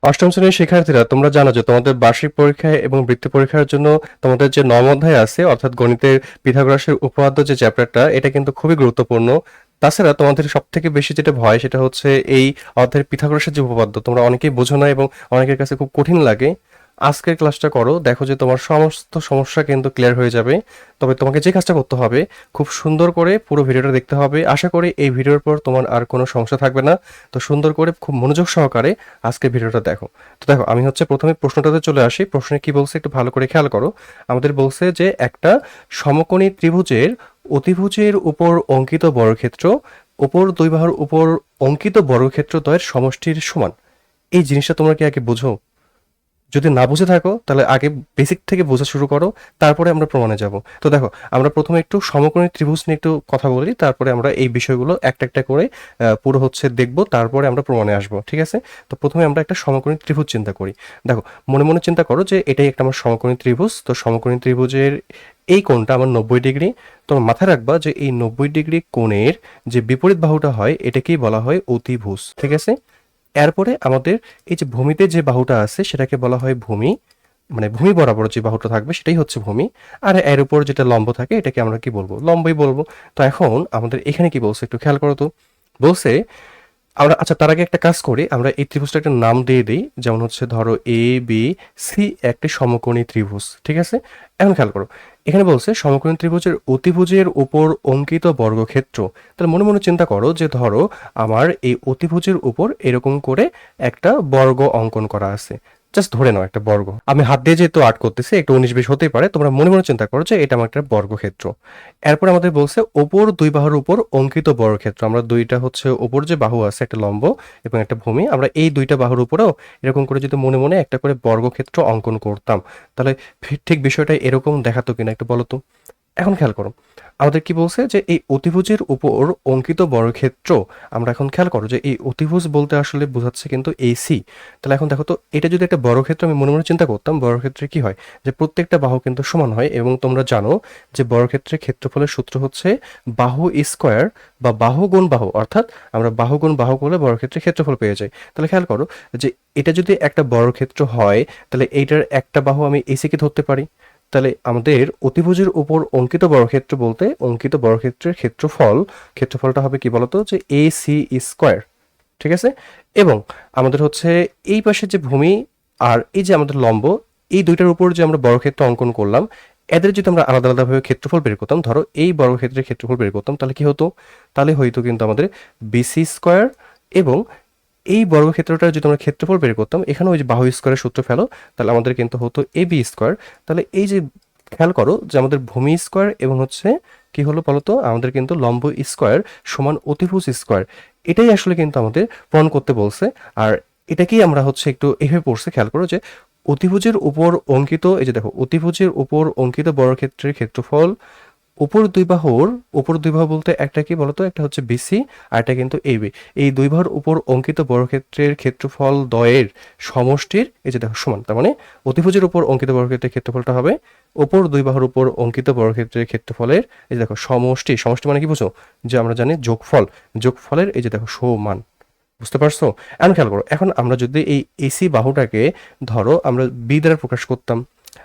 অষ্টম শ্রেণীর শিক্ষার্থীরা, তোমরা জানো যে তোমাদের বার্ষিক পরীক্ষায় এবং বৃত্তি পরীক্ষার জন্য তোমাদের যে নবম অধ্যায় আছে অর্থাৎ গণিতের পিথাগোরাসের উপপাদ্য যে চ্যাপ্টারটা, এটা কিন্তু খুবই গুরুত্বপূর্ণ। তাছাড়া তোমাদের সব থেকে বেশি যেটা ভয় সেটা হচ্ছে এই অধ্যায়ের পিথাগোরাসের যে উপপাদ্য, তোমরা অনেকেই বোঝো না এবং অনেকের কাছে খুব কঠিন লাগে। আজকের ক্লাসটা করো, দেখো যে তোমার সমস্ত সমস্যা কিন্তু ক্লিয়ার হয়ে যাবে। তবে তোমাকে যে কাজটা করতে হবে, খুব সুন্দর করে পুরো ভিডিওটা দেখতে হবে। আশা করি এই ভিডিওর পর তোমার আর কোনো সমস্যা থাকবে না। তো সুন্দর করে খুব মনোযোগ সহকারে আজকের ভিডিওটা দেখো। তো দেখো, আমি হচ্ছে প্রথমে প্রশ্নটাতে চলে আসি। প্রশ্নে কি বলছে একটু ভালো করে খেয়াল করো। আমাদের বলছে যে একটা সমকোণী ত্রিভুজের অতিভুজের উপর অঙ্কিত বর্গক্ষেত্র উপর দুই বাহুর উপর অঙ্কিত বর্গক্ষেত্র দ্বয়ের সমষ্টির সমান। এই জিনিসটা তোমরা কি আগে বোঝো? যদি না বুঝে থাকো তাহলে আগে বেসিক থেকে বোঝা শুরু করো, তারপরে আমরা প্রমাণে যাব। তো দেখো, আমরা প্রথমে একটু সমকোণী ত্রিভুজ নিয়ে একটু কথা বলি, তারপরে আমরা এই বিষয়গুলো একটা একটা করে পুরো হচ্ছে দেখবো, তারপরে আমরা প্রমাণে আসবো, ঠিক আছে? তো প্রথমে আমরা একটা সমকোণী ত্রিভুজ চিন্তা করি। দেখো, মনে মনে চিন্তা করো যে এটাই একটা আমার সমকোণী ত্রিভুজ। তো সমকোণী ত্রিভুজের এই কোণটা আমার 90 ডিগ্রি। তোমার মাথায় রাখবা যে এই 90 ডিগ্রি কোণের যে বিপরীত বাহুটা হয় এটাকেই বলা হয় অতিভুজ, ঠিক আছে? এরপরে আমাদের এই যে ভূমিতে যে বাহুটা আছে সেটাকে বলা হয় ভূমি, মানে ভূমি বরাবর যে বাহুটা থাকবে সেটাই হচ্ছে ভূমি। আর এর উপর যেটা লম্ব থাকে এটাকে আমরা কি বলবো? লম্বই বলবো। তো এখন আমাদের এখানে কি বলছে একটু খেয়াল করো তো। বলছে আমরা, আচ্ছা তার আগে একটা কাজ করি, আমরা এই ত্রিভুজটা একটা নাম দিয়ে দিই। যেমন হচ্ছে ধরো এ বি সি একটি সমকোণী ত্রিভুজ, ঠিক আছে? এখন খেয়াল করো, এখানে বলছে সমকোণী ত্রিভুজের অতিভুজের উপর অঙ্কিত বর্গক্ষেত্র। তাহলে মনে মনে চিন্তা করো যে ধরো আমার এই অতিভুজের উপর এরকম করে একটা বর্গ অঙ্কন করা আছে। জাস্ট ধরে নাও একটা বর্গ, আমি হাত দিয়ে যেহেতু আর্ট করতেছি একটু 19-20 হতেই পারে, তোমরা মনে মনে চিন্তা করো যে এটা আমার একটা বর্গক্ষেত্র। এরপর আমাদের বলছে ওপর দুই বাহুর উপর অঙ্কিত বর্গক্ষেত্র। আমরা দুইটা হচ্ছে ওপর যে বাহু আছে একটা লম্ব এবং একটা ভূমি, আমরা এই দুইটা বাহুর উপরেও এরকম করে যদি মনে মনে একটা করে বর্গক্ষেত্র অঙ্কন করতাম, তাহলে ঠিক বিষয়টা এরকম দেখাতো কিনা একটু বলো তো। এখন খেয়াল করো, আমাদের কি বলছে যে এই অতিভুজের উপর অঙ্কিত বর্গক্ষেত্র। আমরা এখন খেয়াল করো যে এই অতিভুজ বলতে আসলে বোঝাচ্ছে কিন্তু এসি। তাহলে এখন দেখো তো, এটা যদি একটা বর্গক্ষেত্র আমি মনে মনে চিন্তা করতাম, বর্গক্ষেত্রে কি হয় যে প্রত্যেকটা বাহু কিন্তু সমান হয়, এবং তোমরা জানো যে বর্গক্ষেত্রের ক্ষেত্রফলের সূত্র হচ্ছে বাহু স্কোয়ার বা বাহু গুণ বাহু, অর্থাৎ আমরা বাহু গুণ বাহু করলে বর্গক্ষেত্রের ক্ষেত্রফল পেয়ে যাই। তাহলে খেয়াল করো যে এটা যদি একটা বর্গক্ষেত্র হয়, তাহলে এইটার একটা বাহু আমি এসিকে ধরতে পারি। তাহলে আমাদের অতিভুজের উপর অঙ্কিত বর্গক্ষেত্র বলতে অঙ্কিত বর্গক্ষেত্রের ক্ষেত্রফলটা হবে কি বলতো, যে এ সি স্কোয়ার, ঠিক আছে? এবং আমাদের হচ্ছে এই পাশে যে ভূমি আর এই যে আমাদের লম্ব, এই দুইটার উপর যে আমরা বর্গক্ষেত্র অঙ্কন করলাম, এদের যদি আমরা আলাদা আলাদাভাবে ক্ষেত্রফল বের করতাম, ধরো এই বর্গক্ষেত্রের ক্ষেত্রফল বের করতাম, তাহলে কি হতো? তাহলে হয়তো কিন্তু আমাদের বিসি স্কোয়ার, এবং এই বর্গক্ষেত্রটা যদি আমরা ক্ষেত্রফল বের করতাম, এখানে ওই যে বাহু স্কোয়ারের সূত্র ফেলো, তাহলে আমাদের কিন্তু হতো এ বি স্কোয়ার। তাহলে এই যে খেয়াল করো যে আমাদের ভূমি স্কোয়ার এবং হচ্ছে কি হলো বলতো, আমাদের কিন্তু লম্ব স্কোয়ার সমান অতিভুজ স্কোয়ার। এটাই আসলে কিন্তু আমাদের প্রমাণ করতে বলছে। আর এটাকেই আমরা হচ্ছে একটু এভাবে পড়ছে, খেয়াল করো যে অতিভুজের উপর অঙ্কিত, এই যে দেখো অতিভুজের উপর অঙ্কিত বর্গক্ষেত্রের ক্ষেত্রফল উপর দুই বাহু বলতে একটা কি বলতো, একটা হচ্ছে বিসি আর একটা কিন্তু এবি। এই দুই বাহুর উপর অঙ্কিত বর্গক্ষেত্রের ক্ষেত্রফল দ্বয়ের সমষ্টির এই যে দেখো সমান। তার মানে অতিভুজের উপর অঙ্কিত বর্গক্ষেত্রের ক্ষেত্রফলটা হবে উপর দুই বাহুর উপর অঙ্কিত বর্গক্ষেত্রের ক্ষেত্রফলের এই যে দেখো সমষ্টি। সমষ্টি মানে কি বুঝো? যে আমরা জানি যোগফল, যোগফলের এই যে দেখো সমান। বুঝতে পারছো? এখন খেয়াল করো, এখন আমরা যদি এই এসি বাহুটাকে ধরো আমরা বি দ্বারা প্রকাশ করতাম,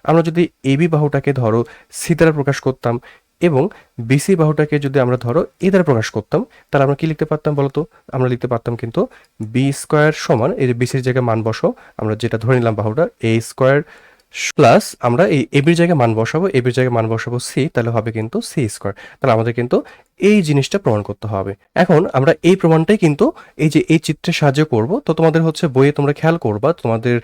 আমরা যদি এবি বাহুটাকে ধরো সি দ্বারা প্রকাশ করতাম, এবং বিসি বাহুটাকে যদি আমরা ধরো এ দ্বারা প্রকাশ করতাম, তাহলে আমরা কি লিখতে পারতাম বলতো? আমরা লিখতে পারতাম কিন্তু বি স্কোয়ার সমান, এই যে বিসির জায়গায় মান বসো, আমরা যেটা ধরে নিলাম বাহুটা এ স্কোয়ার, প্লাস আমরা এই এবির জায়গায় মান বসাবো, এবির জায়গায় মান বসাবো সি, তাহলে হবে কিন্তু সি স্কোয়ার। তাহলে আমাদের কিন্তু এই জিনিসটা প্রমাণ করতে হবে। এখন আমরা এই প্রমাণটাই কিন্তু এই যে এই চিত্রের সাহায্যে করব। তো তোমাদের হচ্ছে বইয়ে তোমরা খেয়াল করবা, তোমাদের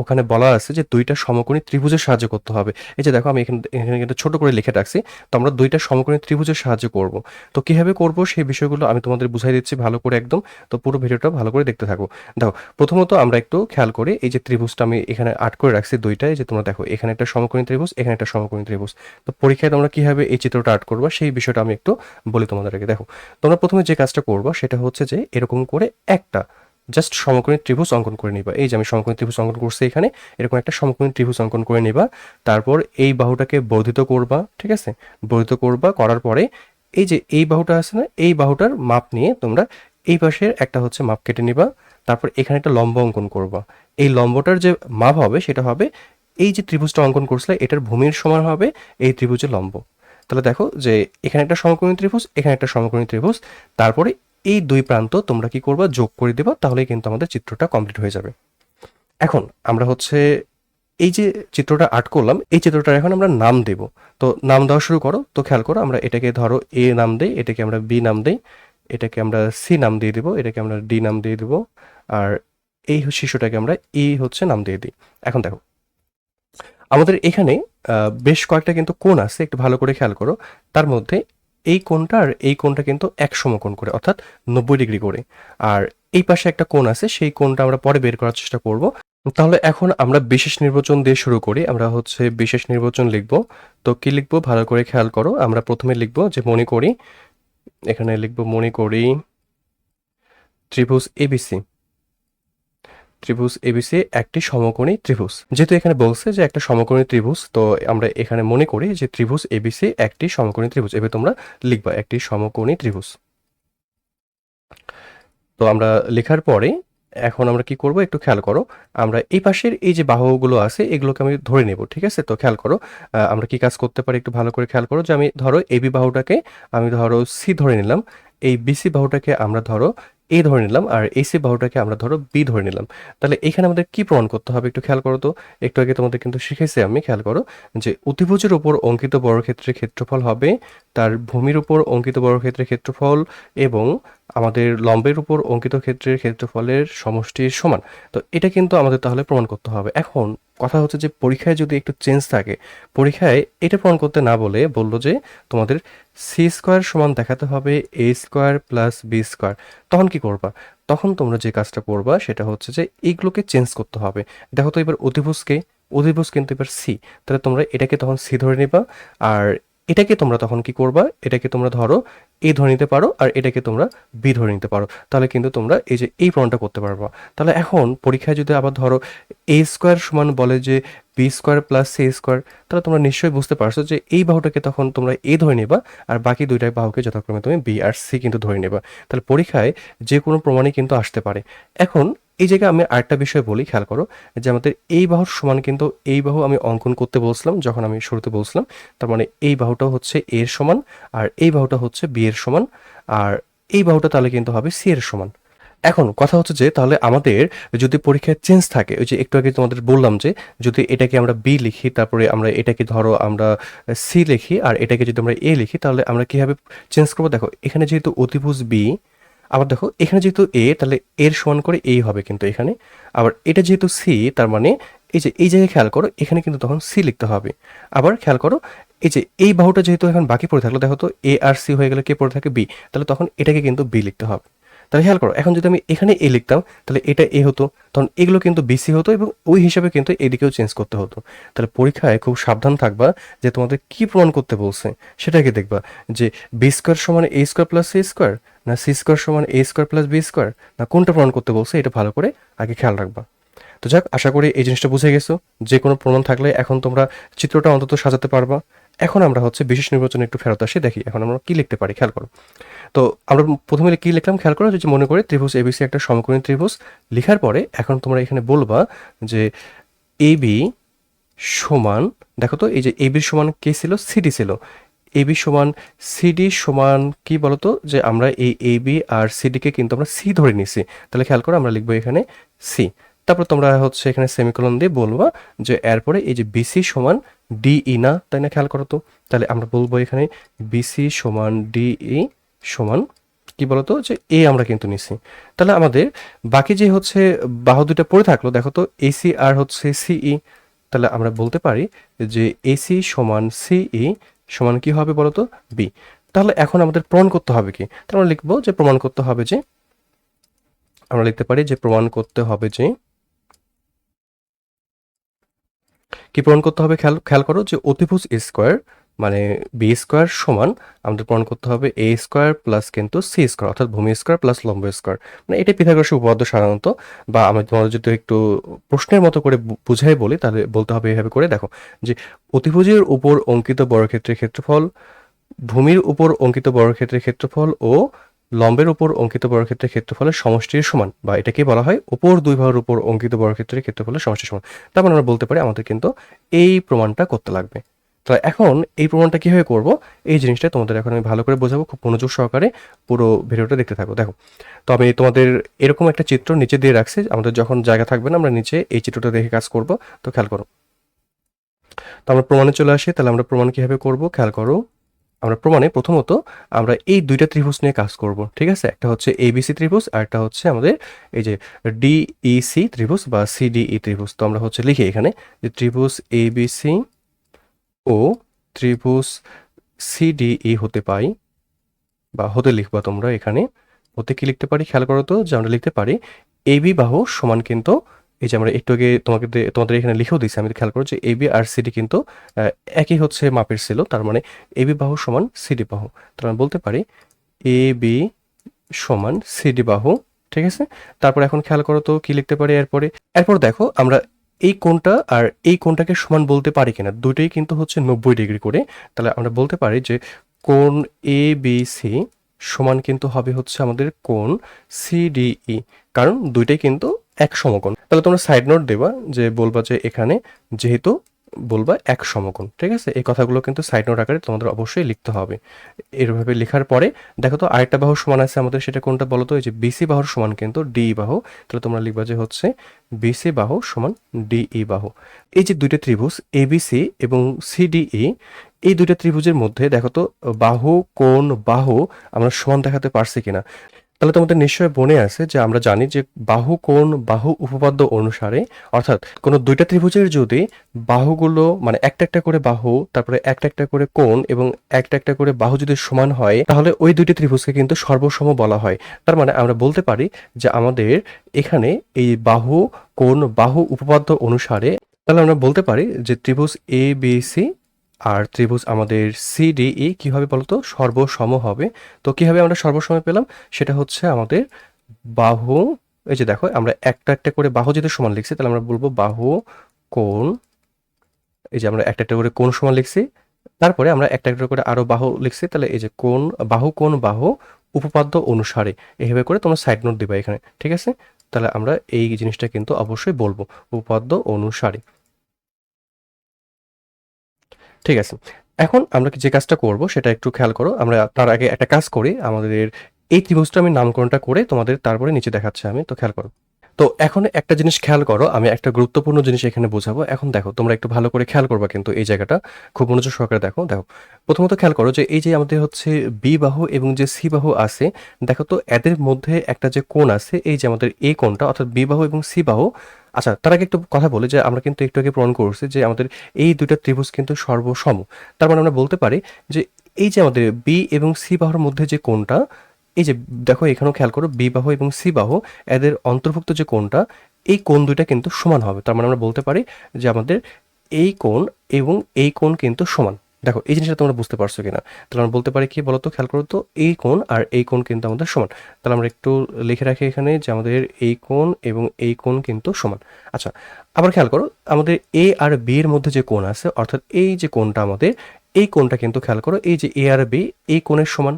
ওখানে বলা আছে যে দুইটা সমকোণী ত্রিভুজের সাহায্যে করতে হবে। এই যে দেখো আমি এখানে এখানে কিন্তু ছোট করে লিখে রাখছি। তো আমরা দুইটা সমকোণী ত্রিভুজের সাহায্যে করব। তো কিভাবে করব সেই বিষয়গুলো আমি তোমাদের বুঝাই দিচ্ছি ভালো করে একদম। তো পুরো ভিডিওটা ভালো করে দেখতে থাকো। দেখো, প্রথমত আমরা একটু খেয়াল করি, এই যে ত্রিভুজটা আমি এখানে আট করে রাখছি দুইটা, এই যে তোমরা দেখো এখানে একটা সমকোণী ত্রিভুজ, এখানে একটা সমকোণী ত্রিভুজ। তো পরীক্ষায় তোমরা কিভাবে এই চিত্রটা আর্ট করবা সেই বিষয়টা আমি একটু বলি তোমাদেরকে। দেখো, তোমরা প্রথমে যে কাজটা করবা সেটা হচ্ছে যে এরকম করে একটা জাস্ট সমকোণী ত্রিভুজ অঙ্কন করে নিবা। এই যে আমি সমকোণী ত্রিভুজ অঙ্কন করছি এখানে, এরকম একটা সমকোণী ত্রিভুজ অঙ্কন করে নিবা। তারপর এই বাহুটাকে বর্ধিত করবা, ঠিক আছে? বর্ধিত করবা, করার পরে এই যে এই বাহুটা আছে না, এই বাহুটার মাপ নিয়ে তোমরা এই পাশের একটা হচ্ছে মাপ কেটে নিবা। তারপর এখানে একটা লম্ব অঙ্কন করবা। এই লম্বটার যে মাপ হবে সেটা হবে এই যে ত্রিভুজটা অঙ্কন করছিলে এটার ভূমির সমান হবে এই ত্রিভুজের লম্ব। তাহলে দেখো যে এখানে একটা সমকোণী ত্রিভুজ, এখানে একটা সমকোণী ত্রিভুজ, তারপরে এই দুই প্রান্ত তোমরা কি করবা, যোগ করে দেবা, তাহলেই কিন্তু আমাদের চিত্রটা কমপ্লিট হয়ে যাবে। এখন আমরা হচ্ছে এই যে চিত্রটা আর্ট করলাম, এই চিত্রটার এখন আমরা নাম দেব। তো নাম দেওয়া শুরু করো। তো খেয়াল করো, আমরা এটাকে ধরো এ নাম দেই, এটাকে আমরা বি নাম দেই, এটাকে আমরা সি নাম দিয়ে দেবো, এটাকে আমরা ডি নাম দিয়ে দেবো, আর এই শিশুটাকে আমরা ই হচ্ছে নাম দিয়ে দিই। এখন দেখো আমাদের এখানে বেশ কয়েকটা কিন্তু কোণ আছে, একটু ভালো করে খেয়াল করো। তার মধ্যে এই কোণটা আর এই কোণটা কিন্তু এক সমকোণ করে, অর্থাৎ 90 ডিগ্রি করে। আর এই পাশে একটা কোণ আছে, সেই কোণটা আমরা পরে বের করার চেষ্টা করব। তাহলে এখন আমরা বিশেষ নির্বাচন দিয়ে শুরু করি। আমরা হচ্ছে বিশেষ নির্বাচন লিখব। তো কি লিখব ভালো করে খেয়াল করো। আমরা প্রথমে লিখব যে মনে করি, এখানে লিখব মনে করি ত্রিভুজ এবিসি, ত্রিভুজ এবিসি একটি সমকোণী ত্রিভুজ। যেহেতু এখানে বলছে যে একটা সমকোণী ত্রিভুজ, তো আমরা এখানে মনে করি যে ত্রিভুজ এবিসি একটি সমকোণী ত্রিভুজ। এবার তোমরা লিখবা একটি সমকোণী ত্রিভুজ। তো আমরা লেখার পরে এখন আমরা কি করব একটু খেয়াল করো। আমরা এই পাশের এই যে বাহুগুলো আছে এগুলোকে আমি ধরে নেব, ঠিক আছে? তো খেয়াল করো আমরা কি কাজ করতে পারি একটু ভালো করে খেয়াল করো। যে আমি ধরো এবি বাহুটাকে আমি ধরো সি ধরে নিলাম, এই বিসি বাহুটাকে আমরা ধরো এ ধরে নিলাম, আর এসি বাহুটাকে আমরা ধরো বি ধরে নিলাম। তাহলে এখানে আমাদের কি প্রমাণ করতে হবে একটু খেয়াল করো। তো একটু আগে তোমাদের কিন্তু শিখেছি আমি, খেয়াল করো যে অতিভুজের উপর অঙ্কিত বর্গক্ষেত্রের ক্ষেত্রফল হবে তার ভূমির উপর অঙ্কিত বর্গক্ষেত্রের ক্ষেত্রফল এবং আমাদের লম্বের উপর অঙ্কিত ক্ষেত্রের ক্ষেত্রফলের সমষ্টির সমান। তো এটা কিন্তু আমাদের তাহলে প্রমাণ করতে হবে। এখন কথা হচ্ছে যে পরীক্ষায় যদি একটু চেঞ্জ থাকে, পরীক্ষায় এটা প্রমাণ করতে না বলে বললো যে তোমাদের সি স্কোয়ার সমান দেখাতে হবে এ স্কোয়ার প্লাস বি স্কোয়ার। তখন কি করবা? তখন তোমরা যে কাজটা করবা সেটা হচ্ছে যে এইগুলোকে চেঞ্জ করতে হবে। দেখো তো এবার অধিভুজকে, অধিভুজ কিন্তু এবার সি, তাহলে তোমরা এটাকে তখন সি ধরে নিবা, আর এটাকে তোমরা তখন কি করবা, এটাকে তোমরা ধরো এ ধরে নিতে পারো, আর এটাকে তোমরা বি ধরে নিতে পারো। তাহলে কিন্তু তোমরা এই যে এই প্রমাণটা করতে পারবা। তাহলে এখন পরীক্ষায় যদি আবার ধরো এ স্কোয়ার সমান বলে যে B square plus C square, তাহলে তোমরা নিশ্চয়ই বুঝতে পারছো যে এই বাহুটাকে তখন তোমরা এ ধরে নেবা, আর বাকি দুইটা বাহুকে যথাক্রমে তুমি বি আর সি কিন্তু ধরে নেবা। তাহলে পরীক্ষায় যে কোনো প্রমাণই কিন্তু আসতে পারে। এখন এই জায়গায় আমি আরেকটা বিষয় বলি, খেয়াল করো যে আমাদের এই বাহুর সমান কিন্তু এই বাহু আমি অঙ্কন করতে বলছিলাম যখন আমি শুরুতে বলছিলাম। তার মানে এই বাহুটা হচ্ছে এর সমান, আর এই বাহুটা হচ্ছে বি এর সমান, আর এই বাহুটা তাহলে কিন্তু হবে সি এর সমান। এখন কথা হচ্ছে যে তাহলে আমাদের যদি পরীক্ষায় চেঞ্জ থাকে, ওই যে একটু আগে তোমাদের বললাম যে যদি এটাকে আমরা বি লিখি, তারপরে আমরা এটাকে ধরো আমরা সি লিখি, আর এটাকে যদি আমরা এ লিখি, তাহলে আমরা কিভাবে চেঞ্জ করবো? দেখো এখানে যেহেতু অতিভুজ বি, আবার দেখো এখানে যেহেতু এ, তাহলে এর সমান করে এই হবে কিন্তু এখানে। আবার এটা যেহেতু সি, তার মানে এই যে এই জায়গায় খেয়াল করো এখানে কিন্তু তখন সি লিখতে হবে। আবার খেয়াল করো এই যে এই বাহুটা যেহেতু এখন বাকি পড়ে থাকলো, দেখো তো এ আর সি হয়ে গেলে কে পড়ে থাকে? বি। তাহলে তখন এটাকে কিন্তু বি লিখতে হবে। তাহলে খেয়াল করো এখন যদি আমি এখানে এ লিখতাম তাহলে এটা এ হতো, তখন এগুলো কিন্তু বিসি হতো এবং ওই হিসাবে কিন্তু এদিকেও চেঞ্জ করতে হতো। তাহলে পরীক্ষায় খুব সাবধান থাকবা যে তোমাদের কি প্রমাণ করতে বলছে সেটাকে দেখবা, যে বি স্কোয়ার সমান এ স্কোয়ার প্লাস সি স্কোয়ার, না সি স্কোয়ার সমান এ স্কোয়ার প্লাস বি স্কোয়ার, না কোনটা প্রমাণ করতে বলছে, এটা ভালো করে আগে খেয়াল রাখবা। তো যাক, আশা করি এই জিনিসটা বুঝে গেছো। যে কোনো প্রমাণ থাকলে এখন তোমরা চিত্রটা অন্তত সাজাতে পারবা। এখন আমরা হচ্ছে বিশেষ নির্বাচনে একটু ফেরত আসি, দেখি এখন আমরা কি লিখতে পারি, খেয়াল করো। তো আমরা প্রথমে কি লিখলাম খেয়াল করো, যে মনে করে ত্রিভুজ এবিসি একটা সমকোণী ত্রিভুজ। লিখার পরে এখন তোমরা এখানে বলবা যে এবি সমান, দেখো তো এই যে এবির সমান কে ছিল? সিডি ছিল। এবি সমান সিডি সমান কি বলতো, যে আমরা এই এবি আর সিডিকে কিন্তু আমরা সি ধরে নিছি। তাহলে খেয়াল করো আমরা লিখবো এখানে সি। তারপর তোমরা হচ্ছে এখানে সেমিকোলন দিয়ে বলবা যে এরপরে এই যে বিসি সমান ডিই না, তাই না? খেয়াল করো তো, তাহলে আমরা বলবো এখানে বিসি সমান ডিই সমান কি বলতো, যে এ আমরা কিন্তু নিছি। তাহলে আমাদের বাকি যে হচ্ছে বাহু দুটা পড়ে থাকলো, দেখো তো এসি আর হচ্ছে সিই। তাহলে আমরা বলতে পারি যে এসি সমান সিই সমান কি হবে বলতো? বি। তাহলে এখন আমাদের প্রমাণ করতে হবে কি? তাহলে আমরা লিখবো যে প্রমাণ করতে হবে যে, আমরা লিখতে পারি যে প্রমাণ করতে হবে যে কি প্রমাণ করতে হবে, খেয়াল খেয়াল করো যে অতিভুজ স্কোয়ার মানে বি স্কোয়ার সমান আমাদের প্রমাণ করতে হবে এ স্কোয়ার প্লাস কিন্তু সি স্কোয়ার, অর্থাৎ ভূমি স্কোয়ার প্লাস লম্ব স্কোয়ার। মানে এটা পিথাগোরাসের উপপাদ্য সাধারণত, বা আমি তোমাদের যদি একটু প্রশ্নের মতো করে বুঝাই বলি তাহলে বলতে হবে এভাবে করে। দেখো যে অতিভুজের উপর অঙ্কিত বর্গক্ষেত্রের ক্ষেত্রফল, ভূমির উপর অঙ্কিত বর্গক্ষেত্রের ক্ষেত্রফল ও লম্বের উপর অঙ্কিত বর্গক্ষেত্রের ক্ষেত্রফলের সমষ্টির সমান, বা এটাকে বলা হয় উপর দুই বাহুর উপর অঙ্কিত বর্গক্ষেত্রের ক্ষেত্রফলের সমষ্টির সমান। তার মানে আমরা বলতে পারি আমাদের কিন্তু এই প্রমাণটা করতে লাগবে। তো এখন এই প্রমাণটা কিভাবে করব, এই জিনিসটা তোমাদের এখন আমি ভালো করে বোঝাবো, খুব মনোযোগ সহকারে পুরো ভিডিওটা দেখতে থাকো। দেখো, তো আমি তোমাদের এরকম একটা চিত্র নিচে দিয়ে রাখছি, আমাদের যখন জায়গা থাকবে না আমরা নিচে এই চিত্রটা দেখে কাজ করব। তো খেয়াল করো, তো আমরা প্রমাণে চলে আসি। তাহলে আমরা প্রমাণ কিভাবে করব খেয়াল করো। আমরা প্রমাণে প্রথমত আমরা এই দুইটা ত্রিভুজ নিয়ে কাজ করব, ঠিক আছে? একটা হচ্ছে এবিসি ত্রিভুজ আর একটা হচ্ছে আমাদের এই যে ডিইসি ত্রিভুজ বা সিডিই ত্রিভুজ। তো আমরা হচ্ছে লিখি এখানে যে ত্রিভুজ এবিসি ও ত্রিভুজ সিডিই হতে পাই, বা হতে লিখবা তোমরা এখানে। হতে কি লিখতে পারি খেয়াল করো তো, যে আমরা লিখতে পারি এবি বাহু সমান কিন্তু এই যে আমরা একটু আগে তোমাদের এখানে লিখেও দিয়েছি, আমি খেয়াল করো যে এবি আর সিডি কিন্তু একই হচ্ছে মাপের ছিল। তার মানে এবি বাহু সমান সিডি বাহু। তার মানে বলতে পারি এবি সমান সিডি বাহু, ঠিক আছে? তারপর এখন খেয়াল করো তো কি লিখতে পারি এরপরে। এরপর দেখো আমরা এই কোণটা আর এই কোণটাকে সমান বলতে পারি কিনা, দুটোই কিন্তু হচ্ছে 90 ডিগ্রি করে। তাহলে আমরা বলতে পারি যে কোণ এ বি সি সমান কিন্তু হবে হচ্ছে আমাদের কোণ সিডিই, কারণ দুইটাই কিন্তু এক সমকোণ। তাহলে তোমরা সাইড নোট দেবা, যে বলবা যে এখানে যেহেতু বলবা এক সমকোণ, ঠিক আছে? এই কথাগুলো কিন্তু সাইড নোট আকারে তোমাদের অবশ্যই লিখতে হবে। এভাবে লেখার পরে দেখো তো আরেকটা বাহু সমান আছে আমাদের, সেটা কোনটা বলো তো? এই যে বিসি বাহুর সমান কিন্তু ডিই বাহু। তাহলে তোমরা লিখবা যে হচ্ছে বিসি বাহু সমান ডিই বাহু। এই যে দুইটা ত্রিভুজ এবিসি এবং সিডিই, এই দুইটা ত্রিভুজের মধ্যে দেখো তো বাহু কোণ বাহু আমরা সমান দেখাতে পারছি কিনা। তাহলে তোমাদের নিশ্চয়ই মনে আছে যে আমরা জানি যে বাহু কোণ বাহু উপপাদ্য অনুসারে, অর্থাৎ কোনো দুইটা ত্রিভুজের যদি বাহুগুলো মানে একটা একটা করে বাহু, তারপরে একটা একটা করে কোণ এবং একটা একটা করে বাহু যদি সমান হয়, তাহলে ওই দুইটি ত্রিভুজকে কিন্তু সর্বসম বলা হয়। তার মানে আমরা বলতে পারি যে আমাদের এখানে এই বাহু কোণ বাহু উপপাদ্য অনুসারে, তাহলে আমরা বলতে পারি যে ত্রিভুজ এ বি সি আর ত্রিভুজ আমাদের সিডিই কি হবে বলতো? সর্বসম হবে। তো কিভাবে আমরা সর্বসম পেলাম? সেটা হচ্ছে আমাদের বাহু, এই যে দেখো আমরা একটা একটা করে বাহু যদি সমান লিখছি, তাহলে আমরা বলবো বাহু কোণ, এই যে আমরা একটা একটা করে কোণ সমান লিখছি, তারপরে আমরা একটা একটা করে আরো বাহু লিখছি, তাহলে এই যে কোণ বাহু কোণ বাহু উপপাদ্য অনুসারে, এইভাবে করে তোমরা সাইড নোট দিবা এখানে, ঠিক আছে? তাহলে আমরা এই জিনিসটা কিন্তু অবশ্যই বলবো উপপাদ্য অনুসারে, ঠিক আছে? এখন আমরা যে কাজটা করব সেটা একটু খেয়াল করো। আমরা তার আগে একটা কাজ করি, আমাদের এই ত্রিভুজটা আমি নামকরণটা করে তোমাদের তারপরে নিচে দেখাচ্ছি আমি। তো খেয়াল করো। তো এখন একটা জিনিস খেয়াল করো, আমি একটা গুরুত্বপূর্ণ জিনিস এখানে বোঝাবো। এখন দেখো তোমরা একটু ভালো করে খেয়াল করবা কিন্তু এই জায়গাটা খুব মনোযোগ সহকারে দেখো। দেখো, প্রথমত খেয়াল করো যে এই যে আমাদের হচ্ছে বি বাহু এবং যে সি বাহু আছে, দেখো তো এদের মধ্যে একটা যে কোণ আছে, এই যে আমাদের এই কোণটা অর্থাৎ বি বাহু এবং সি বাহু। আচ্ছা, তার আগে একটু কথা বলি যে আমরা কিন্তু একটু আগে প্রমাণ করছি যে আমাদের এই দুইটা ত্রিভুজ কিন্তু সর্বসম। তার মানে আমরা বলতে পারি যে এই যে আমাদের বি এবং সি বাহুর মধ্যে যে কোণটা, এই যে দেখো এখানেও খেয়াল করো বি বাহু এবং সি বাহু এদের অন্তর্ভুক্ত যে কোণটা, এই কোণ দুইটা কিন্তু সমান হবে। তার মানে আমরা বলতে পারি যে আমাদের এই কোণ এবং এই কোণ কিন্তু সমান। দেখো এই জিনিসটা তোমরা বুঝতে পারছো কিনা? তাহলে আমরা বলতে পারি কি বলতো, খেয়াল করো তো, এই কোণ আর এই কোণ কিন্তু আমাদের সমান। তাহলে আমরা একটু লিখে রাখি এখানে যে আমাদের এই কোণ এবং এই কোণ কিন্তু সমান। আচ্ছা, আবার খেয়াল করো আমাদের এ আর বি এর মধ্যে যে কোণ আছে, অর্থাৎ এই যে কোণটা আমাদের, এই কোণটা কিন্তু খেয়াল করো এই যে এ আর বি এই কোণের সমান।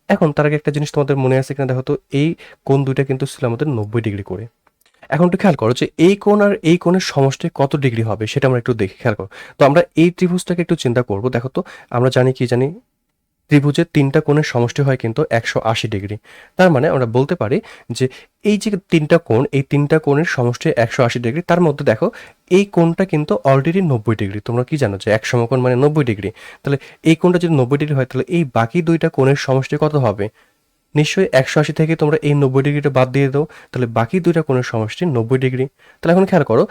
এখন তার আগে একটা জিনিস তোমাদের মনে আছে কিনা দেখো তো, এই কোণ দুইটা কিন্তু ছিল আমাদের 90 ডিগ্রি করে। এখন একটু খেয়াল করো যে এই কোণ আর এই কোণের সমষ্টি কত ডিগ্রি হবে সেটা আমরা একটু দেখি, খেয়াল করো। তো আমরা এই ত্রিভুজটাকে একটু চিন্তা করব। দেখো তো আমরা জানি কি জানি, ত্রিভুজের তিনটা কোণের সমষ্টি হয় কিন্তু 180 ডিগ্রি। তার মানে আমরা বলতে পারি যে এই যে তিনটা কোণ, এই তিনটা কোণের সমষ্টি 180 ডিগ্রি। তার মধ্যে দেখো এই কোণটা কিন্তু অলরেডি 90 ডিগ্রি। তোমরা কি জানো যে এক সমকোণ মানে 90 ডিগ্রি? তাহলে এই কোণটা যদি 90 ডিগ্রি হয়, তাহলে এই বাকি দুইটা কোণের সমষ্টি কত হবে? নিশ্চয়ই 180 থেকে তোমরা এই 90 ডিগ্রিটা বাদ দিয়ে দাও, তাহলে বাকি দুইটা কোণের সমষ্টি 90 ডিগ্রি। তাহলে এখন খেয়াল করো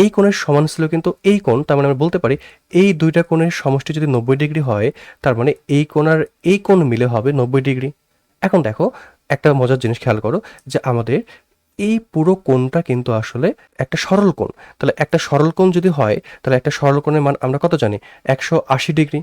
এই কোণের সমান ছিল কিন্তু এই কোণ, তার মানে আমরা বলতে পারি এই দুইটা কোণের সমষ্টি যদি 90 ডিগ্রি হয়, তার মানে এই কোণ আর এই কোণ মিলে হবে 90 ডিগ্রি। এখন দেখো একটা মজার জিনিস খেয়াল করো যে আমাদের এই পুরো কোণটা কিন্তু আসলে একটা সরল কোণ। তাহলে একটা সরল কোণ যদি হয়, তাহলে একটা সরল কোণের মান আমরা কত জানি? 180 ডিগ্রি।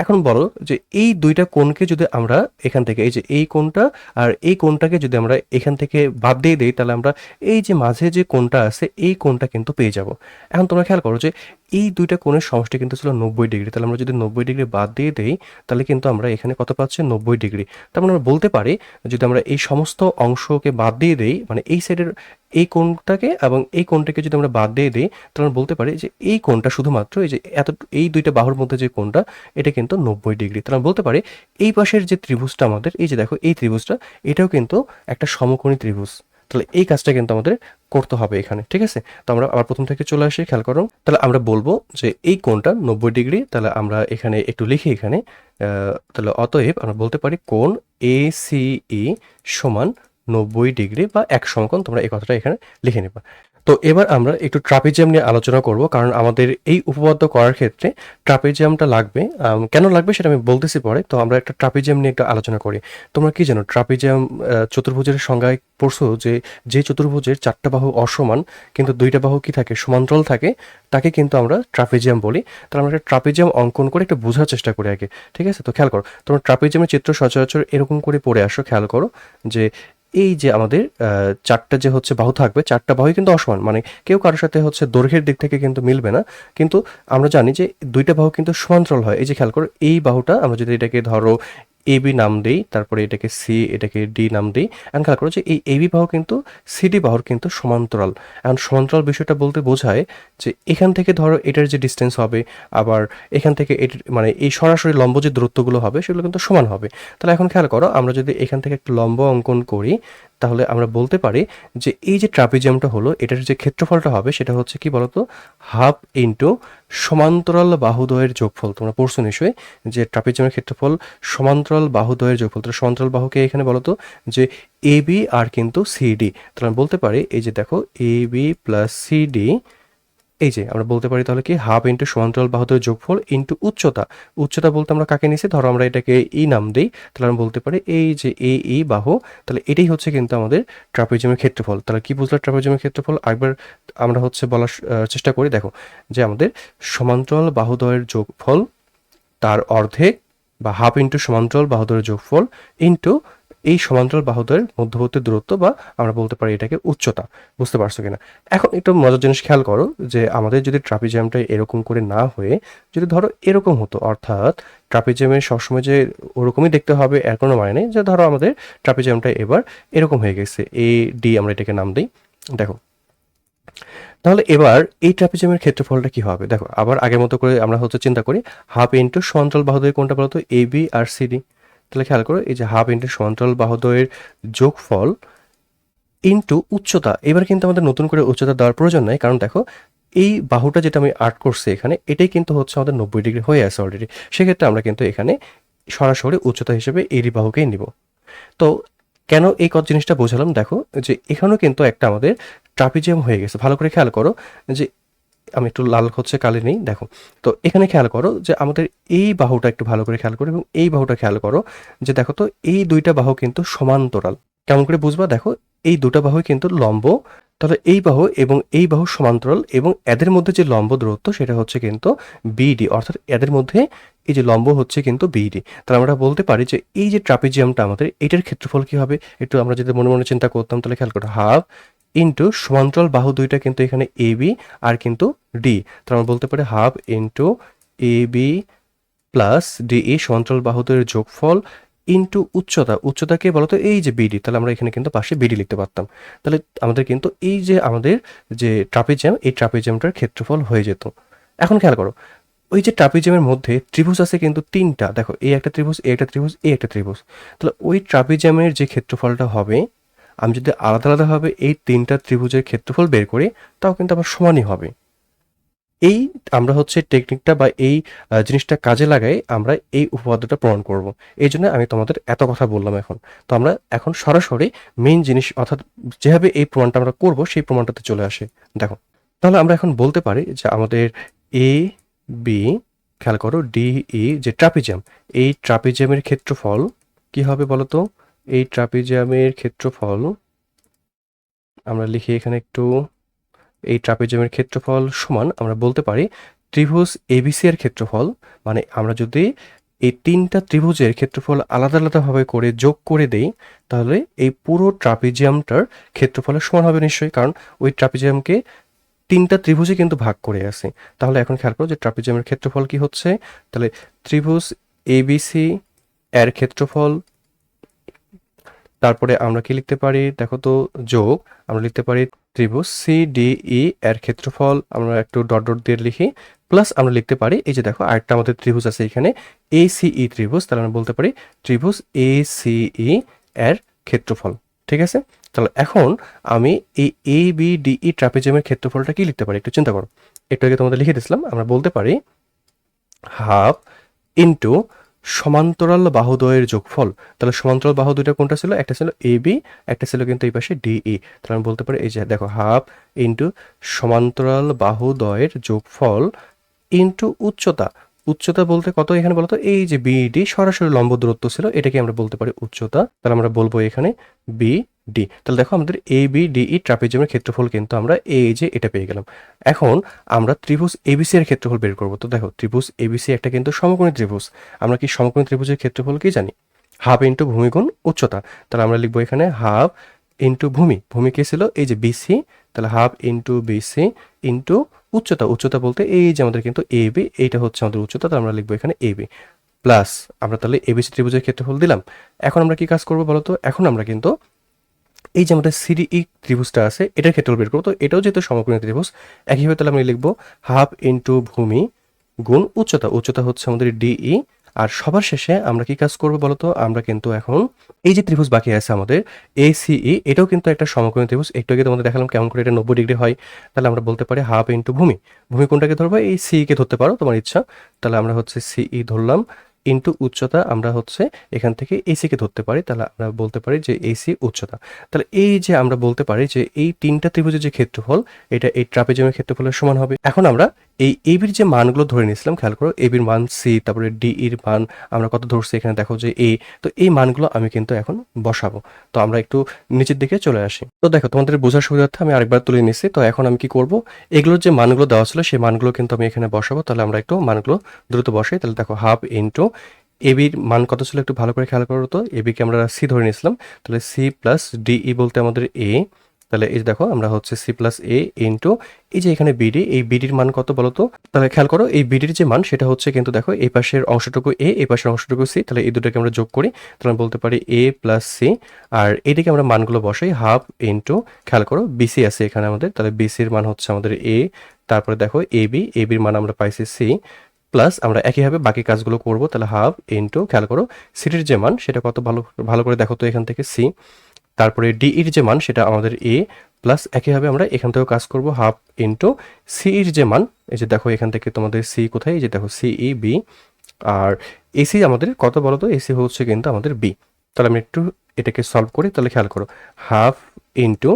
এখন বলো যে এই দুইটা কোণকে যদি আমরা এখান থেকে, এই যে এই কোণটা আর এই কোণটাকে যদি আমরা এখান থেকে বাদ দিয়ে দিই, তাহলে আমরা এই যে মাঝে যে কোণটা আছে এই কোণটা কিন্তু পেয়ে যাব। এখন তোমরা খেয়াল করো যে এই দুইটা কোণের সমষ্টি কিন্তু ছিল 90 ডিগ্রি। তাহলে আমরা যদি 90 ডিগ্রি বাদ দিয়ে দেই তাহলে কিন্তু আমরা এখানে কত পাচ্ছি, 90 ডিগ্রি। তার মানে আমরা বলতে পারি যদি আমরা এই সমস্ত অংশকে বাদ দিয়ে দেই, মানে এই সাইডের এই কোণটাকে এবং এই কোণটাকে যদি আমরা বাদ দিয়ে দিই তাহলে আমরা বলতে পারি যে এই কোণটা শুধুমাত্র এই যে এই দুইটা বাহুর মধ্যে যে কোণটা এটা কিন্তু 90 ডিগ্রি। তাহলে আমরা বলতে পারি এই পাশের যে ত্রিভুজটা আমাদের, এই যে দেখো এই ত্রিভুজটা, এটাও কিন্তু একটা সমকোণী ত্রিভুজ। তাহলে এই কাজটা কিন্তু আমাদের করতে হবে এখানে, ঠিক আছে? তো আমরা আবার প্রথম থেকে চলে আসি, খেয়াল করো। তাহলে আমরা বলবো যে এই কোণটা 90 ডিগ্রি। তাহলে আমরা এখানে একটু লিখি এখানে, তাহলে অতএব আমরা বলতে পারি কোণ ACE সমান 90 ডিগ্রি বা এক সমকোণ। তোমরা এই কথাটা এখানে লিখে নেবা। তো এবার আমরা একটু ট্রাপিজিয়াম নিয়ে আলোচনা করব, কারণ আমাদের এই উপপাদ্য করার ক্ষেত্রে ট্রাপিজিয়ামটা লাগবে। কেন লাগবে সেটা আমি বলতেছি পরে। তো আমরা একটা ট্রাপিজিয়াম নিয়ে একটু আলোচনা করি। তোমরা কি জানো ট্রাপিজিয়াম চতুর্ভুজের সংজ্ঞায় পড়ছো যে চতুর্ভুজের 4টা বাহু অসমান কিন্তু 2টা বাহু কি থাকে, সমান্তরাল থাকে, তাকে কিন্তু আমরা ট্রাপিজিয়াম বলি। তাহলে আমরা একটা ট্রাপিজিয়াম অঙ্কন করে একটু বোঝার চেষ্টা করি আগে, ঠিক আছে? তো খেয়াল করো, তোমরা ট্রাপিজিয়ামের চিত্র সচরাচর এরকম করে পড়ে আসো। খেয়াল করো যে এই যে আমাদের 4টা যে হচ্ছে বাহু থাকবে, 4টা বাহুই কিন্তু অসমান, মানে কেউ কারোর সাথে হচ্ছে দৈর্ঘ্যের দিক থেকে কিন্তু মিলবে না। কিন্তু আমরা জানি যে 2টা বাহু কিন্তু সমান্তরাল হয়। এই যে খেয়াল করো, এই বাহুটা আমরা যদি এটাকে ধরো AB নাম দেই, তারপরে এটাকে C, এটাকে D নাম দেই। এখন খেয়াল করো যে এই AB বাহু কিন্তু CD বাহুর কিন্তু সমান্তরাল। এখন সমান্তরাল বিষয়টা বলতে বোঝায় যে এখান থেকে ধরো এটার যে ডিস্টেন্স হবে, আবার এখান থেকে এটার মানে এই সরাসরি লম্ব যে দূরত্বগুলো হবে সেগুলো কিন্তু সমান হবে। তাহলে এখন খেয়াল করো, আমরা যদি এখান থেকে একটা লম্ব অঙ্কন করি তাহলে আমরা বলতে পারি যে এই যে ট্রাপিজিয়ামটা হলো এটার যে ক্ষেত্রফলটা হবে সেটা হচ্ছে কি বলতো, হাফ ইন্টু সমান্তরাল বাহুদ্বয়ের যোগফল। তোমরা পড়ছো নিশ্চয়ই যে ট্রাপিজিয়ামের ক্ষেত্রফল সমান্তরাল বাহুদ্বয়ের যোগফল। তাহলে সমান্তরাল বাহুকে এখানে বলতো যে AB আর কিন্তু CD। তাহলে আমরা বলতে পারি এই যে দেখো AB প্লাস CD, এই যে আমরা বলতে পারি তাহলে কি হাফ ইন্টু সমান্তরাল বাহুদের যোগফল ইন্টু উচ্চতা। উচ্চতা বলতে আমরা কাকে নিছি, ধরো আমরা এটাকে নাম দিই, তাহলে আমরা বলতে পারি এই যে এই বাহু। তাহলে এটাই হচ্ছে কিন্তু আমাদের ট্রাপিজিয়ামের ক্ষেত্রফল। তাহলে কি বুঝলাম ট্রাপিজিয়ামের ক্ষেত্রফল? একবার আমরা হচ্ছে বলার চেষ্টা করি। দেখো যে আমাদের সমান্তরাল বাহুদ্বয়ের যোগফল তার অর্ধেক বা হাফ ইন্টু সমান্তরাল বাহুদ্বয়ের যোগফল ইন্টু এই সমান্তরাল বাহুদ্বয়ের মধ্যবর্তী দূরত্ব, বা আমরা বলতে পারি এটাকে উচ্চতা। বুঝতে পারছো কিনা? এখন একটু মজার জিনিস খেয়াল করো যে আমাদের যদি ট্রাপিজিয়ামটা এরকম করে না হয়ে যদি ধরো এরকম হতো, অর্থাৎ ট্রাপিজিয়ামের সবসময় যে ওরকমই দেখতে হবে এর কোনো মানে নেই। যে ধরো আমাদের ট্রাপিজিয়ামটা এবার এরকম হয়ে গেছে, AD আমরা এটাকে নাম দিই। দেখো তাহলে এবার এই ট্রাপিজিয়ামের ক্ষেত্রফলটা কি হবে? দেখো আবার আগের মতো করে আমরা হচ্ছে চিন্তা করি, হাফ ইন্টু সমান্তরাল বাহুদ্বয় কোনটা বলতো, AB আর CD। তাহলে খেয়াল করো এই যে হাফ ইন্টু সমান্তরাল বাহুদ্বয়ের যোগফল ইন্টু উচ্চতা। এবার কিন্তু আমাদের নতুন করে উচ্চতা দেওয়ার প্রয়োজন নাই, কারণ দেখো এই বাহুটা যেটা আমি আর্ট করছি এখানে, এটাই কিন্তু হচ্ছে আমাদের 90 ডিগ্রি হয়ে আছে অলরেডি। সেক্ষেত্রে আমরা কিন্তু এখানে সরাসরি উচ্চতা হিসেবে এরই বাহুকেই নিব। তো কেন এই জিনিসটা বোঝালাম, দেখো যে এখানেও কিন্তু একটা আমাদের ট্রাপিজিয়াম হয়ে গেছে। ভালো করে খেয়াল করো যে আমি একটু লাল হচ্ছে কালি নেই, দেখো। তো এখানে খেয়াল করো যে আমাদের এই বাহুটা একটু ভালো করে খেয়াল করো এবং এই বাহুটা খেয়াল করো যে দেখো তো এই দুইটা বাহু কিন্তু সমান্তরাল। কেমন করে বুঝবা? দেখো এই দুটা বাহু কিন্তু লম্ব। তাহলে এই বাহু এবং এই বাহু সমান্তরাল এবং এদের মধ্যে যে লম্ব দূরত্ব সেটা হচ্ছে কিন্তু BD, অর্থাৎ এদের মধ্যে এই যে লম্ব হচ্ছে কিন্তু BD। তাহলে আমরা বলতে পারি যে এই যে ট্রাপিজিয়ামটা আমাদের এটার ক্ষেত্রফল কি হবে, একটু আমরা যদি মনে মনে চিন্তা করতাম তাহলে খেয়াল করো, হাফ ইন্টু সমান্তরাল বাহু দুইটা কিন্তু এখানে AB আর কিন্তু D। তাহলে আমরা বলতে পারি half into AB plus DE সমান্তরাল বাহুদের যোগফল ইন্টু উচ্চতা। উচ্চতাকে বলতো এই যে BD। তাহলে আমরা এখানে কিন্তু পাশে BD লিখতে পারতাম। তাহলে আমাদের কিন্তু এই যে আমাদের যে ট্রাপিজিয়াম, এই ট্রাপিজিয়ামটার ক্ষেত্রফল হয়ে যেত। এখন খেয়াল করো ওই যে ট্রাপিজিয়ামের মধ্যে ত্রিভুজ আছে কিন্তু 3টা। দেখো এই একটা ত্রিভুজ, এই একটা ত্রিভুজ, এই একটা ত্রিভুজ। তাহলে ওই ট্রাপিজিয়ামের যে ক্ষেত্রফলটা হবে, আমি যদি আলাদা আলাদাভাবে এই 3টা ত্রিভুজের ক্ষেত্রফল বের করি তাও কিন্তু আবার সমানই হবে। এই আমরা হচ্ছে টেকনিকটা বা এই জিনিসটা কাজে লাগাই আমরা এই উপপাদ্যটা প্রমাণ করব। এইজন্য আমি তোমাদের এত কথা বললাম এখন। তো আমরা এখন সরাসরি মেইন জিনিস, অর্থাৎ যেভাবে এই প্রমাণটা আমরা করব সেই প্রমাণটাতে চলে আসি। দেখো তাহলে আমরা এখন বলতে পারি যে আমাদের AB, খেয়াল করো, DE যে ট্রাপিজিয়াম, এই ট্রাপিজিয়ামের ক্ষেত্রফল কি হবে বলো তো? এই ট্রাপিজিয়ামের ক্ষেত্রফল আমরা লিখি এখানে একটু, এই ট্রাপিজিয়ামের ক্ষেত্রফল সমান আমরা বলতে পারি ত্রিভুজ ABC এর ক্ষেত্রফল। মানে আমরা যদি এই 3টা ত্রিভুজের ক্ষেত্রফল আলাদা আলাদাভাবে করে যোগ করে দেই তাহলে এই পুরো ট্রাপিজিয়ামটার ক্ষেত্রফলের সমান হবে নিশ্চয়ই, কারণ ওই ট্রাপিজিয়ামকে তিনটা ত্রিভুজে কিন্তু ভাগ করে আছে। তাহলে এখন খেয়াল করো যে ট্রাপিজিয়ামের ক্ষেত্রফল কি হচ্ছে। তাহলে ত্রিভুজ এবিসি এর ক্ষেত্রফল, তারপরে আমরা কি লিখতে পারি দেখো তো, যোগ আমরা লিখতে পারি ত্রিভুজ সিডিই এর ক্ষেত্রফল, আমরা একটু ডট ডট দিয়ে লিখি, প্লাস আমরা লিখতে পারি এই যে দেখো আরেকটা আমাদের ত্রিভুজ আছে এখানে এসিই ত্রিভুজ, তাহলে আমরা বলতে পারি ত্রিভুজ এসিই এর ক্ষেত্রফল। ঠিক আছে, তাহলে এখন আমি এই এ বি ডি ই ট্রাপিজিয়ামের ক্ষেত্রফলটা কি লিখতে পারি একটু চিন্তা করো। একটু আগে তোমাদের লিখে দিয়েছিলাম, আমরা বলতে পারি হাফ ইন্টু সমান্তরাল বাহুদ্বয়ের যোগফল। তাহলে সমান্তরাল বাহু দুইটা কোনটা ছিল, একটা ছিল এ বি, একটা ছিল কিন্তু এই পাশে ডিই। তাহলে আমি বলতে পারি এই যে দেখো হাফ ইন্টু সমান্তরাল বাহুদ্বয়ের যোগফল ইন্টু উচ্চতা। উচ্চতা বলতে কত এখানে বলতো, এই যে বিডি সরাসরি লম্ব দূরত্ব ছিল, এটাকে আমরা বলতে পারি উচ্চতা। তাহলে আমরা বলবো এখানে বিডি। তাহলে দেখো আমাদের এ বি ডিই ট্রাপিজিয়ামের ক্ষেত্রফল কিন্তু আমরা এই যে এটা পেয়ে গেলাম। এখন আমরা ত্রিভুজ এবিসি এর ক্ষেত্রফল বের করবো। তো দেখো ত্রিভুজ এবিসি একটা কিন্তু সমকোণী ত্রিভুজ। আমরা কি সমকোণী ত্রিভুজের ক্ষেত্রফল কি জানি, হাফ ইন্টু ভূমি গুণ উচ্চতা। তাহলে আমরা লিখবো এখানে হাফ ইন্টু ভূমি, ভূমি কে ছিল এই যে বিসি, তাহলে হাফ ইন্টু বিসি ইন্টু উচ্চতা। উচ্চতা বলতে এই যে আমাদের কিন্তু এ বি, এইটা হচ্ছে আমাদের উচ্চতা, তো আমরা লিখবো এখানে এ বি প্লাস আমরা তাহলে এবিসি ত্রিভুজের ক্ষেত্রফল দিলাম। এখন আমরা কি কাজ করবো বলতো, এখন আমরা কিন্তু এই যে আমাদের সিডিই ত্রিভুজটা আছে এটার ক্ষেত্রফল বের করবো। তো এটাও যেহেতু সমকোণী ত্রিভুজ, একইভাবে তাহলে আমরা লিখবো হাফ ইন্টু ভূমি গুণ উচ্চতা। উচ্চতা হচ্ছে আমাদের ডিই। আর সবার শেষে আমরা কি কাজ করবো বলতো, আমরা কিন্তু এখন এই যে ত্রিভুজ বাকি আছে আমাদের এসিই, এটাও কিন্তু একটা সমকোণী ত্রিভুজ। একটু আগে তোমাদের দেখালাম কেমন করে এটা 90 ডিগ্রি হয়। তাহলে আমরা বলতে পারি হাফ ইন্টু ভূমি, ভূমি কোনটাকে ধরবো, এই সি কে ধরতে পারো তোমার ইচ্ছা। তাহলে আমরা হচ্ছে সিই ধরলাম ইন্টু উচ্চতা, আমরা হচ্ছে এখান থেকে এসি কে ধরতে পারি, তাহলে আমরা বলতে পারি যে এসি উচ্চতা। তাহলে এই যে আমরা বলতে পারি যে এই তিনটা ত্রিভুজের যে ক্ষেত্রফল এটা এই ট্রাপিজিয়ামের ক্ষেত্রফলের সমান হবে। এখন আমরা এই এবির যে মানগুলো ধরে নিয়েছিলাম, খেয়াল করো এবির মান সি, তারপরে ডি এর মান আমরা কত ধরছি এখানে দেখো যে এ। তো এই মানগুলো আমি কিন্তু এখন বসাবো। তো আমরা একটু নিচের দিকে চলে আসি। তো দেখো তোমাদের বোঝার সুবিধার্থে আমি আরেকবার তুলে নিচ্ছি। তো এখন আমি কি করব, এগুলোর যে মানগুলো দেওয়া ছিল সেই মানগুলো কিন্তু আমি এখানে বসাবো। তাহলে আমরা একটু মানগুলো দ্রুত বসাই। তাহলে দেখো হাফ ইন্টু এবির মান কত ছিল একটু ভালো করে খেয়াল করো। তো এবিকে আমরা সি ধরে নিয়েছিলাম, তাহলে সি প্লাস ডিই বলতে আমাদের এ। তাহলে এই যে দেখো আমরা হচ্ছে সি প্লাস এ ইন্টু এই যে এখানে বিডি, এই বিডির মান কত বলো তো। তাহলে খেয়াল করো এই বিডির যে মান সেটা হচ্ছে কিন্তু দেখো এই পাশের অংশটুকু এ, এই পাশের অংশটুকু সি, তাহলে এই দুটোকে আমরা যোগ করি। তাহলে আমরা বলতে পারি এ প্লাস সি। আর এদিকে আমরা মানগুলো বসাই, হাফ ইন্টু খেয়াল করো বিসি আছে এখানে আমাদের, তাহলে বিসির মান হচ্ছে আমাদের এ। তারপরে দেখো এবি, এবির মান আমরা পাইছি সি প্লাস আমরা একইভাবে বাকি কাজগুলো করব। তাহলে হাফ ইন্টু খেয়াল করো সিটির যে মান সেটা কত ভালো ভালো করে দেখো তো এখান থেকে সি, তারপরে ডি এর যে মান সেটা আমাদের এ প্লাস একইভাবে আমরা এখান থেকেও কাজ করব হাফ ইন্টু সি এর যে মান, এই যে দেখো এখান থেকে তোমাদের সি কোথায়, এই যে দেখো সিই বি। আর এসি আমাদের কত বলো তো, এসি হচ্ছে কিন্তু আমাদের বি। তাহলে আমি একটু এটাকে সলভ করি। তাহলে খেয়াল করো হাফ ইন্টু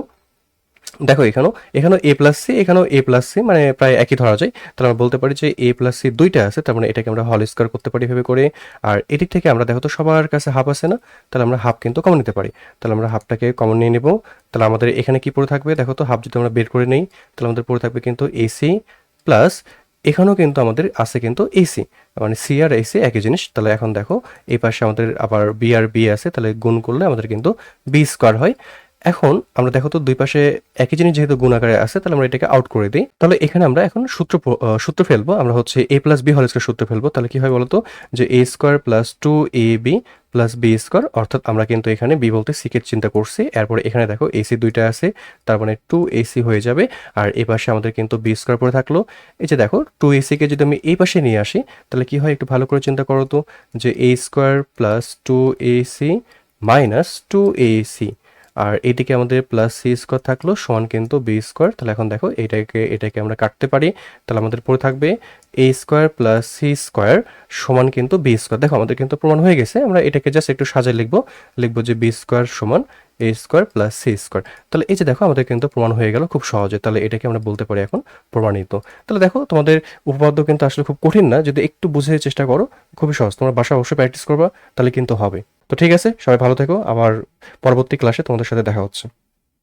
দেখো এখানেও এ প্লাস সি, এখানেও এ প্লাস সি, মানে প্রায় একই ধরা যায়। তাহলে আমরা বলতে পারি যে এ প্লাস সি দুইটা আছে, তার মানে এটাকে আমরা হল স্কোয়ার করতে পারি এভাবে করে। আর এদিক থেকে আমরা দেখো তো সবার কাছে হাফ আছে না, তাহলে আমরা হাফ কিন্তু কমন নিতে পারি। তাহলে আমরা হাফটাকে কমন নিয়ে নেব। তাহলে আমাদের এখানে কি পড়ে থাকবে দেখো তো, হাফ যদি আমরা বের করে নেই তাহলে আমাদের পড়ে থাকবে কিন্তু এসি প্লাস এখানেও কিন্তু আমাদের আছে কিন্তু এসি, মানে সি আর এসি একই জিনিস। তাহলে এখন দেখো এই পাশে আমাদের আবার বি আর বি আছে, তাহলে গুণ করলে আমাদের কিন্তু বি স্কোয়ার হয়। এখন আমরা দেখো তো দুই পাশে একই জিনিস যেহেতু গুণ আকারে আছে, তাহলে আমরা এটাকে আউট করে দিই। তাহলে এখানে আমরা এখন সূত্র ফেলবো, আমরা হচ্ছে এ প্লাস বি হোল স্কয়ার সূত্র ফেলবো। তাহলে কি হয় বলতো, যে a square plus two A B plus B square, অর্থাৎ আমরা কিন্তু এখানে বি বলতে সি কে চিন্তা করছি। এরপরে এখানে দেখো এসি দুইটা আছে, তার মানে টু এসি হয়ে যাবে। আর এই পাশে আমাদের কিন্তু বি স্কোয়ার পড়ে থাকলো। এই যে দেখো টু এসি কে যদি আমি এই পাশে নিয়ে আসি তাহলে কি হয় একটু ভালো করে চিন্তা করো তো, যে a square plus two ac minus two ac, আর এদিকে আমাদের প্লাস সি স্কোয়ার থাকলো সমান কিন্তু বি স্কোয়ার। তাহলে এখন দেখো এটাকে আমরা কাটতে পারি। তাহলে আমাদের পড়ে থাকবে এ স্কোয়ার প্লাস সি স্কোয়ার সমান কিন্তু বি স্কোয়ার। দেখো আমাদের কিন্তু প্রমাণ হয়ে গেছে। আমরা এটাকে জাস্ট একটু সাজিয়ে লিখবো যে বি স্কোয়ার সমান এ স্কোয়ার প্লাস সি স্কোয়ার। তাহলে এই যে দেখো আমাদের কিন্তু প্রমাণ হয়ে গেল খুব সহজে। তাহলে এটাকে আমরা বলতে পারি এখন প্রমাণিত। তাহলে দেখো তোমাদের উপপাদ্য কিন্তু আসলে খুব কঠিন না, যদি একটু বুঝে চেষ্টা করো খুবই সহজ। তোমরা বাসায় অবশ্যই প্র্যাকটিস করবা, তাহলে কিন্তু হবে। তো ঠিক আছে, সবাই ভালো থেকো, আবার পরবর্তী ক্লাসে তোমাদের সাথে দেখা হচ্ছে।